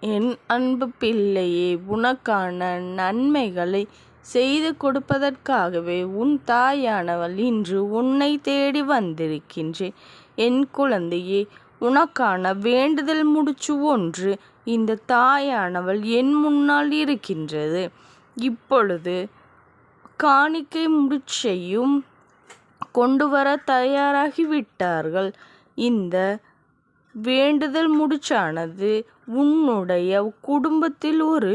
என் அன்பு பிள்ளையே, உனக்கான நன்மைகளை செய்து கொடுப்பதற்காகவே உன் தாயானவள் இன்று உன்னை தேடி வந்திருக்கின்றேன். என் குழந்தையே, உனக்கான வேண்டுதல் முடிச்சு ஒன்று இந்த தாயானவள் என் முன்னால் இருக்கின்றது. இப்பொழுது காணிக்கை முடிச்சையும் கொண்டு வர தயாராகிவிட்டார்கள். இந்த வேண்டுதல் முடிச்சானது உன்னுடைய குடும்பத்தில் ஒரு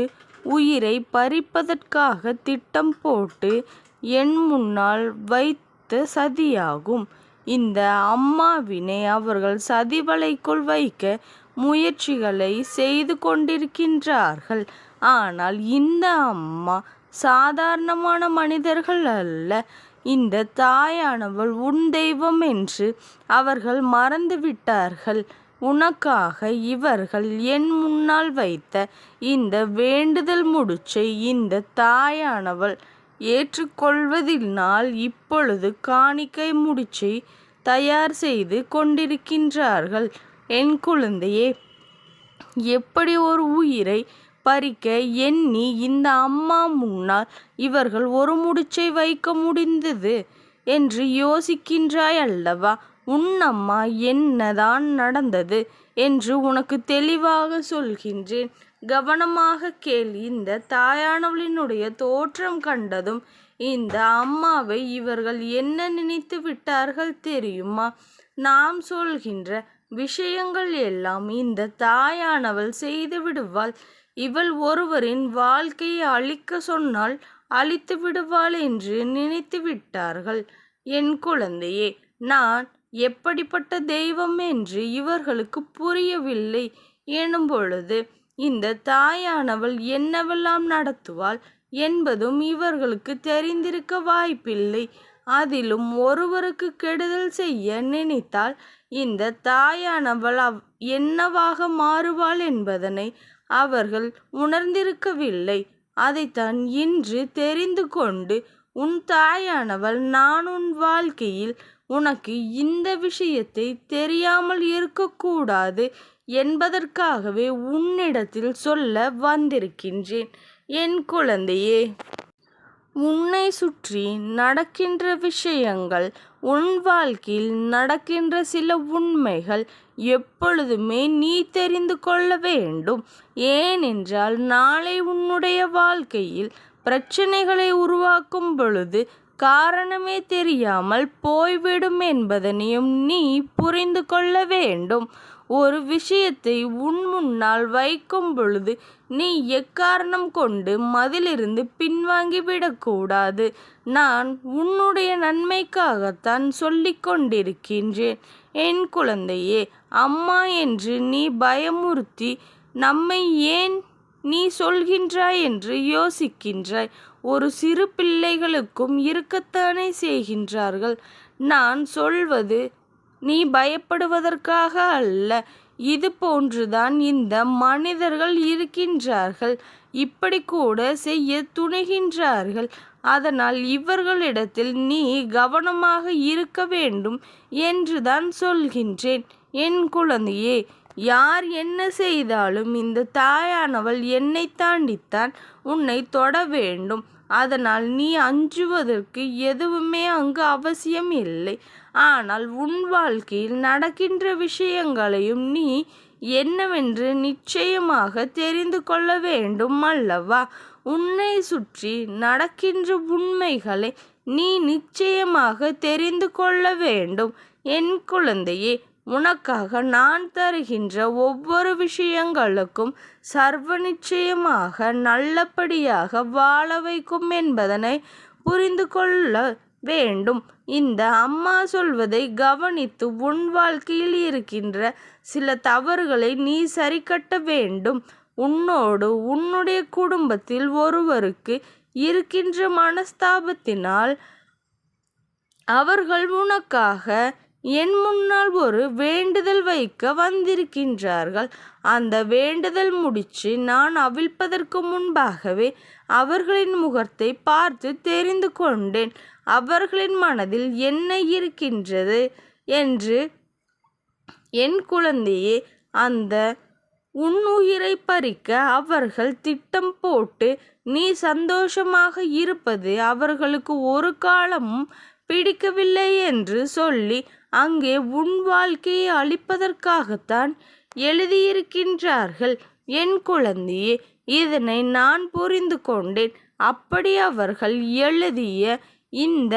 உயிரை பறிப்பதற்காக திட்டம் போட்டு என் முன்னால் வைத்த சதியாகும். இந்த அம்மாவினை அவர்கள் சதி வலைக்குள் வைக்க முயற்சிகளை செய்து கொண்டிருக்கின்றார்கள். ஆனால் இந்த அம்மா சாதாரணமான மனிதர்கள் அல்ல. இந்த தாயானவள் உன் தெய்வம் என்று அவர்கள் மறந்துவிட்டார்கள். உனக்காக இவர்கள் என் முன்னால் வைத்த இந்த வேண்டுதல் முடிச்சை இந்த தாயானவள் ஏற்றுக்கொள்வதினால் இப்பொழுது காணிக்கை முடிச்சை தயார் செய்து கொண்டிருக்கின்றார்கள். என் குழந்தையே, எப்படி ஒரு உயிரை பறிக்க எண்ணி இந்த அம்மா முன்னால் இவர்கள் ஒரு முடிச்சை வைக்க முடிந்தது என்று யோசிக்கின்றாய் அல்லவா? உன் அம்மா என்னதான் நடந்தது என்று உனக்கு தெளிவாக சொல்கின்றேன். கவனமாக கேள். இந்த தாயானவளினுடைய தோற்றம் கண்டதும் இந்த அம்மாவை இவர்கள் என்ன நினைத்து விட்டார்கள் தெரியுமா? நாம் சொல்கின்ற விஷயங்கள் எல்லாம் இந்த தாயானவள் செய்து விடுவாள். இவள் ஒருவரின் வாழ்க்கையை அழிக்க சொன்னால் அழித்து விடுவாள் என்று நினைத்து விட்டார்கள். என் குழந்தையே, நான் எப்படிப்பட்ட தெய்வம் என்று இவர்களுக்கு புரியவில்லை எனும் பொழுது இந்த தாயானவள் என்னவெல்லாம் நடத்துவாள் என்பதும் இவர்களுக்கு தெரிந்திருக்க வாய்ப்பில்லை. அதிலும் ஒருவருக்கு கெடுதல் செய்ய நினைத்தால் இந்த தாயானவள் என்னவாக மாறுவாள் என்பதனை அவர்கள் உணர்ந்திருக்கவில்லை. அதைத்தான் இன்று தெரிந்து கொண்டு உன் தாயானவள் நான் உன் வாழ்க்கையில் உனக்கு இந்த விஷயத்தை தெரியாமல் இருக்கக்கூடாது என்பதற்காகவே உன்னிடத்தில் சொல்ல வந்திருக்கின்றேன். என் குழந்தையே, உன்னை சுற்றி நடக்கின்ற விஷயங்கள், உன் வாழ்க்கையில் நடக்கின்ற சில உண்மைகள் எப்பொழுதுமே நீ தெரிந்து கொள்ள வேண்டும். ஏனென்றால் நாளை உன்னுடைய வாழ்க்கையில் பிரச்சனைகளை உருவாக்கும் பொழுது காரணமே தெரியாமல் போய்விடும் என்பதனையும் நீ புரிந்து கொள்ள வேண்டும். ஒரு விஷயத்தை உன் முன்னால் வைக்கும் பொழுது நீ எக்காரணம் கொண்டு மதிலிருந்து பின்வாங்கிவிடக்கூடாது. நான் உன்னுடைய நன்மைக்காகத்தான் சொல்லிக் கொண்டிருக்கின்றேன். என் குழந்தையே, அம்மா என்று நீ பயமுறுத்தி நம்மை ஏன் நீ சொல்கின்றாய் என்று யோசிக்கின்றாய். ஒரு சிறு பிள்ளைகளுக்கும் இருக்கத்தானே செய்கின்றார்கள். நான் சொல்வது நீ பயப்படுவதற்காக அல்ல. இது போன்றுதான் இந்த மனிதர்கள் இருக்கின்றார்கள். இப்படி கூட செய்ய துணிகின்றார்கள். அதனால் இவர்களிடத்தில் நீ கவனமாக இருக்க வேண்டும் என்றுதான் சொல்கின்றேன். என் குழந்தையே, யார் என்ன செய்தாலும் இந்த தாயானவள் என்னை தாண்டித்தான் உன்னை தொட வேண்டும். அதனால் நீ அஞ்சுவதற்கு எதுவுமே அங்கு அவசியம் இல்லை. ஆனால் உன் வாழ்க்கையில் நடக்கின்ற விஷயங்களையும் நீ என்னவென்று நிச்சயமாக தெரிந்து கொள்ள வேண்டும் அல்லவா? உன்னை சுற்றி நடக்கின்ற உண்மைகளை நீ நிச்சயமாக தெரிந்து கொள்ள வேண்டும். என் குழந்தையே, உனக்காக நான் தருகின்ற ஒவ்வொரு விஷயங்களுக்கும் சர்வ நிச்சயமாக நல்லபடியாக வாழ வைக்கும் என்பதனை புரிந்து கொள்ள வேண்டும். இந்த அம்மா சொல்வதை கவனித்து உன் வாழ்க்கையில் இருக்கின்ற சில தவறுகளை நீ சரிக்கட்ட வேண்டும். உன்னோடு உன்னுடைய குடும்பத்தில் ஒருவருக்கு இருக்கின்ற மனஸ்தாபத்தினால் அவர்கள் உனக்காக என் முன்னால் ஒரு வேண்டுதல் வைக்க வந்திருக்கின்றார்கள். அந்த வேண்டுதல் முடிச்சு நான் அவிழ்ப்பதற்கு முன்பாகவே அவர்களின் முகத்தை பார்த்து தெரிந்து கொண்டேன். அவர்களின் மனதில் என்ன இருக்கின்றது என்று. என் குழந்தையே, அந்த உன் உயிரை பறிக்க அவர்கள் திட்டம் போட்டு நீ சந்தோஷமாக இருப்பது அவர்களுக்கு ஒரு காலமும் பிடிக்கவில்லை என்று சொல்லி அங்கே உன் வாழ்க்கையை அழிப்பதற்காகத்தான் எழுதியிருக்கின்றார்கள். என் குழந்தையே, இதனை நான் புரிந்து கொண்டேன். அப்படி அவர்கள் எழுதிய இந்த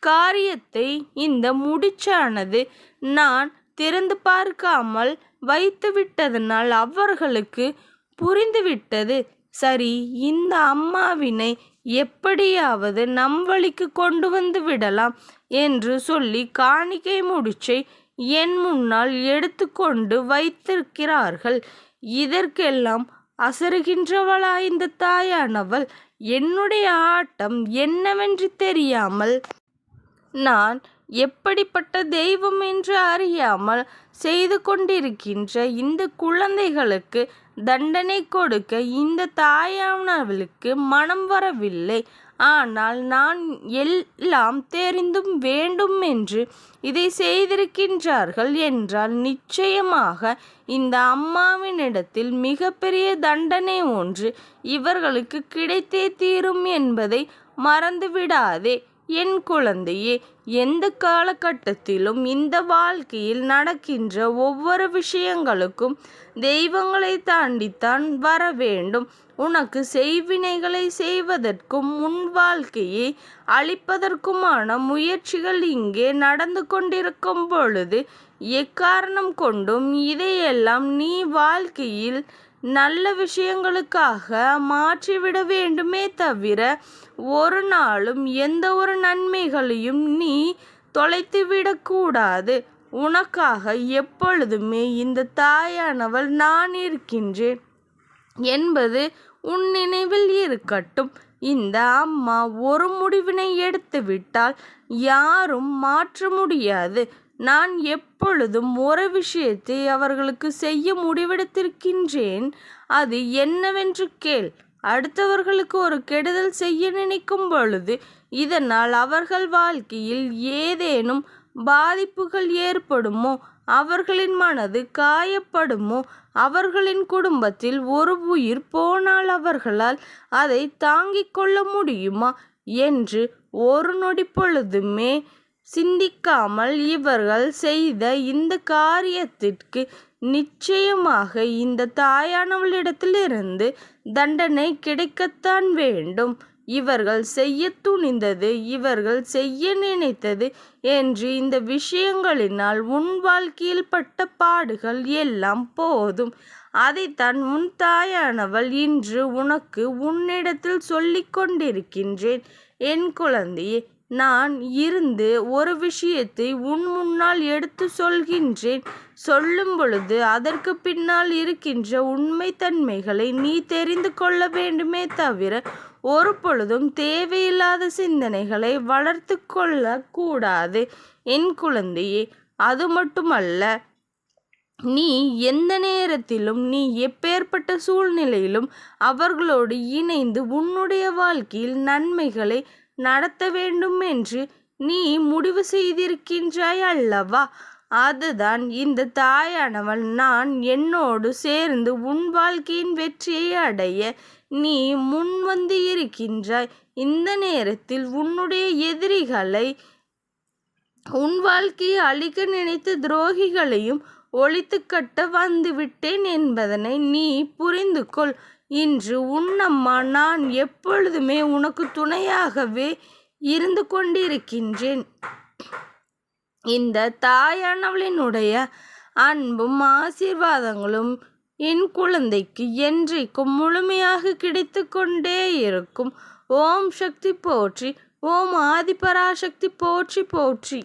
காரியத்தை, இந்த முடிச்சானது நான் திறந்து பார்க்காமல் வைத்து விட்டதனால் அவர்களுக்கு புரிந்துவிட்டது. சரி, இந்த அம்மாவினை எப்படியாவது நம் வழிக்கு கொண்டு வந்து விடலாம் என்று சொல்லி காணிக்கை முடிச்சை என் முன்னால் எடுத்து கொண்டு வைத்திருக்கிறார்கள். இதற்கெல்லாம் அசருகின்றவளா இந்த தாயானவள்? என்னுடைய ஆட்டம் என்னவென்று தெரியாமல், நான் எப்படிப்பட்ட தெய்வம் என்று அறியாமல் செய்து கொண்டிருக்கின்ற இந்த குழந்தைகளுக்கு தண்டனை கொடுக்க இந்த தாயானவளுக்கு மனம் வரவில்லை. ஆனால் நான் எல்லாம் தெரிந்தும் வேண்டும் என்று இதை செய்திருக்கின்றார்கள் என்றால் நிச்சயமாக இந்த அம்மாவினிடத்தில் மிகப்பெரிய தண்டனை ஒன்று இவர்களுக்கு கிடைத்தே தீரும் என்பதை மறந்துவிடாதே. என் குழந்தையே, எந்த காலகட்டத்திலும் இந்த வாழ்க்கையில் நடக்கின்ற ஒவ்வொரு விஷயங்களுக்கும் தெய்வங்களை தாண்டித்தான் வர வேண்டும். உனக்கு செய்வினைகளை செய்வதற்கும் உன் வாழ்க்கையை அழிப்பதற்குமான முயற்சிகள் இங்கே நடந்து கொண்டிருக்கும் பொழுது எக்காரணம் கொண்டும் இதையெல்லாம் நீ வாழ்க்கையில் நல்ல விஷயங்களுக்காக மாற்றிவிட வேண்டுமே தவிர ஒரு நாளும் எந்த ஒரு நன்மைகளையும் நீ தொலைத்துவிடக்கூடாது. உனக்காக எப்பொழுதுமே இந்த தாயானவள் நான் இருக்கின்றேன் என்பது உன் நினைவில் இருக்கட்டும். இந்த அம்மா ஒரு முடிவினை எடுத்துவிட்டால் யாரும் மாற்ற முடியாது. நான் எப்பொழுதும் ஒரு விஷயத்தை அவர்களுக்கு செய்ய முடிவெடுத்திருக்கின்றேன். அது என்னவென்று கேள். அடுத்தவர்களுக்கு ஒரு கெடுதல் செய்ய நினைக்கும் பொழுது இதனால் அவர்கள் வாழ்க்கையில் ஏதேனும் பாதிப்புகள் ஏற்படுமோ, அவர்களின் மனது காயப்படுமோ, அவர்களின் குடும்பத்தில் ஒரு உயிர் போனால் அவர்களால் அதை தாங்கிக் கொள்ள முடியுமா என்று ஒரு நொடி பொழுதுமே சிந்திக்காமல் இவர்கள் செய்த இந்த காரியத்திற்கு நிச்சயமாக இந்த தாயானவளிடத்திலிருந்து தண்டனை கிடைக்கத்தான் வேண்டும். இவர்கள் செய்ய துணிந்தது, இவர்கள் செய்ய நினைத்தது என்று இந்த விஷயங்களினால் உன் வாழ்க்கையில் பட்ட பாடுகள் எல்லாம் போதும். அதைத்தான் உன் தாயானவள் இன்று உனக்கு உன்னிடத்தில் சொல்லிக் கொண்டிருக்கின்றேன். என் குழந்தையே, நான் இருந்து ஒரு விஷயத்தை உன் முன்னால் எடுத்து சொல்கின்றேன். சொல்லும் பொழுது அதற்கு பின்னால் இருக்கின்ற உண்மைத்தன்மைகளை நீ தெரிந்து கொள்ள வேண்டுமே தவிர ஒரு பொழுதும் தேவையில்லாத சிந்தனைகளை வளர்த்து கொள்ள கூடாது. என் குழந்தையே, அது மட்டுமல்ல, நீ எந்த நேரத்திலும், நீ எப்பேற்பட்ட சூழ்நிலையிலும் அவர்களோடு இணைந்து உன்னுடைய வாழ்க்கையில் நன்மைகளை நடத்த வேண்டும் என்று நீ முடிவு செய்திருக்கின்றாய் அல்லவா? அதுதான் இந்த தாயானவள் நான் என்னோடு சேர்ந்து உன் வாழ்க்கையின் வெற்றியை அடைய நீ முன் வந்து இருக்கின்றாய். இந்த நேரத்தில் உன்னுடைய எதிரிகளை, உன் வாழ்க்கையை அழிக்க நினைத்த துரோகிகளையும் ஒழித்து கட்ட வந்துவிட்டேன் என்பதனை நீ புரிந்து கொள். இன்று உன்னம்மா நான் எப்பொழுதுமே உனக்கு துணையாகவே இருந்து கொண்டிருக்கின்றேன். இந்த தாயானவளினுடைய அன்பும் ஆசீர்வாதங்களும் என் குழந்தைக்கு என்றைக்கும் முழுமையாக கிடைத்து கொண்டே இருக்கும். ஓம் சக்தி போற்றி, ஓம் ஆதிபராசக்தி போற்றி போற்றி.